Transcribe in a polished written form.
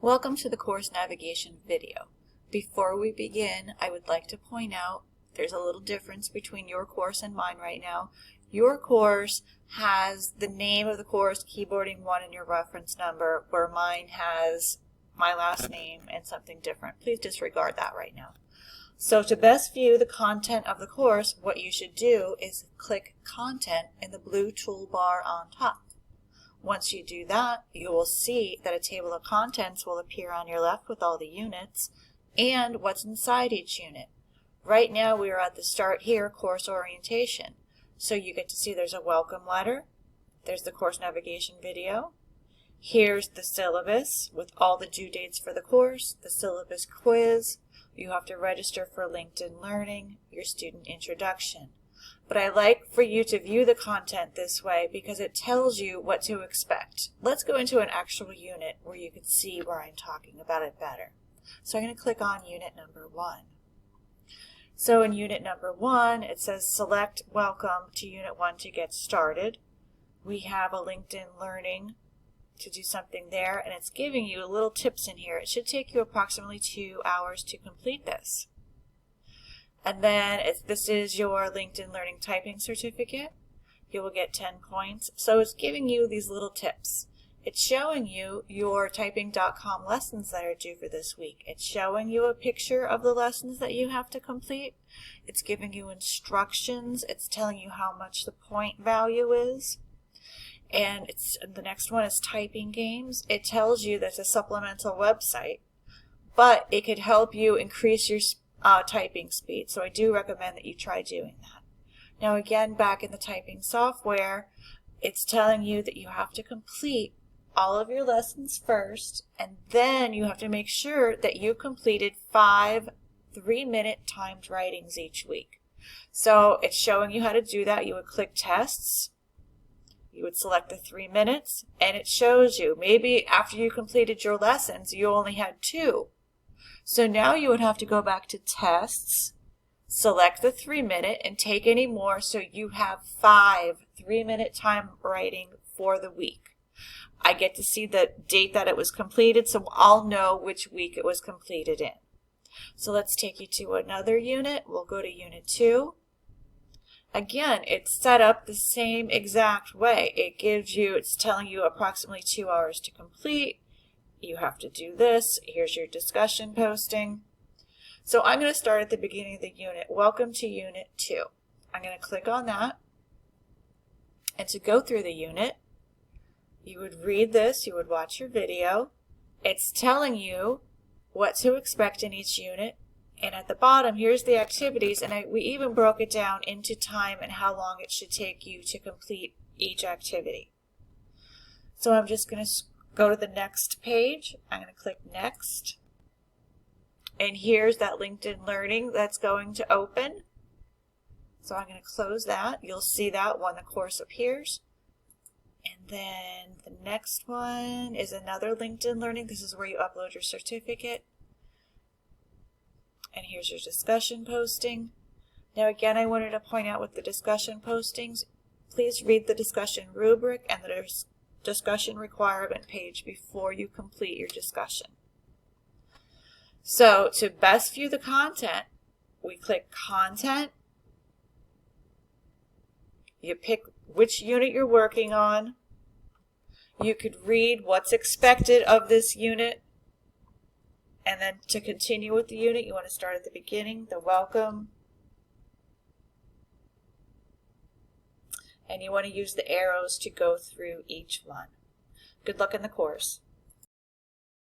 Welcome to the course navigation video. Before we begin, I would like to point out there's a little difference between your course and mine right now. Your course has the name of the course, Keyboarding 1, and your reference number, where mine has my last name and something different. Please disregard that right now. So to best view the content of the course, what you should do is click Content in the blue toolbar on top. Once you do that, you will see that a table of contents will appear on your left with all the units and what's inside each unit. Right now we are at the start here, course orientation. So you get to see there's a welcome letter, there's the course navigation video, here's the syllabus with all the due dates for the course, the syllabus quiz, you have to register for LinkedIn Learning, your student introduction. But I like for you to view the content this way because it tells you what to expect. Let's go into an actual unit where you can see where I'm talking about it better. So I'm going to click on unit number 1. So in unit number 1, it says select welcome to unit 1 to get started. We have a LinkedIn Learning to do something there, and it's giving you little tips in here. It should take you approximately 2 hours to complete this. And then this is your LinkedIn Learning typing certificate. You will get 10 points. So it's giving you these little tips. It's showing you your typing.com lessons that are due for this week. It's showing you a picture of the lessons that you have to complete. It's giving you instructions. It's telling you how much the point value is. And the next one is typing games. It tells you that's a supplemental website, but it could help you increase your typing speed. So I do recommend that you try doing that. Now again, back in the typing software, it's telling you that you have to complete all of your lessons first, and then you have to make sure that you completed 5 3-minute timed writings each week. So it's showing you how to do that. You would click tests. You would select the 3 minutes, and it shows you maybe after you completed your lessons, you only had 2. So now you would have to go back to tests, select the 3-minute, and take any more so you have 5 3-minute time writing for the week. I get to see the date that it was completed, so I'll know which week it was completed in. So let's take you to another unit. We'll go to unit 2. Again, it's set up the same exact way. It's telling you approximately 2 hours to complete. You have to do this. Here's your discussion posting. So I'm going to start at the beginning of the unit. Welcome to Unit 2. I'm going to click on that. And to go through the unit, you would read this. You would watch your video. It's telling you what to expect in each unit. And at the bottom, here's the activities. And we even broke it down into time and how long it should take you to complete each activity. So I'm just going to go to the next page. I'm going to click Next. And here's that LinkedIn Learning that's going to open. So I'm going to close that. You'll see that when the course appears. And then the next one is another LinkedIn Learning. This is where you upload your certificate. And here's your discussion posting. Now again, I wanted to point out with the discussion postings, please read the discussion rubric and the discussion requirement page before you complete your discussion. So to best view the content, we click Content. You pick which unit you're working on. You could read what's expected of this unit. And then to continue with the unit, you want to start at the beginning, the welcome. And you want to use the arrows to go through each one. Good luck in the course.